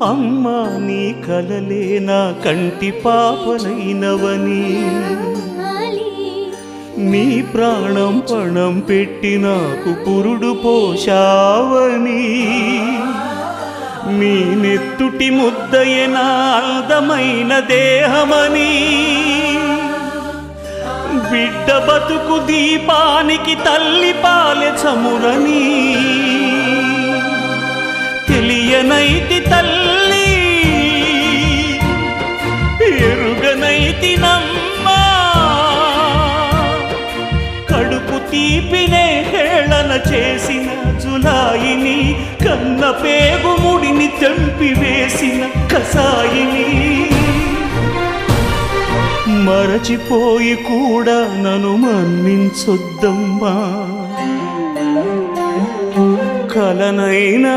అమ్మా నీ కలలే నా కంటి పాపనైనవని, నీ ప్రాణం పణం పెట్టి నాకు పురుడు పోశావని, నీ నెత్తుటి ముద్దయే నా అందమైన దేహమని, బిడ్డ బతుకు దీపానికి తల్లి పాలె చమురని తెలియనైతి తల్లి, ఎరుగనైతి నమ్మా, కడుపు తీపినే హేళన చేసిన జులాయిని, కన్న పేగు ముడిని తెంపివేసిన కసాయిని, మరచిపోయి కూడా నన్ను మన్నించొద్దమ్మా, కలనైనా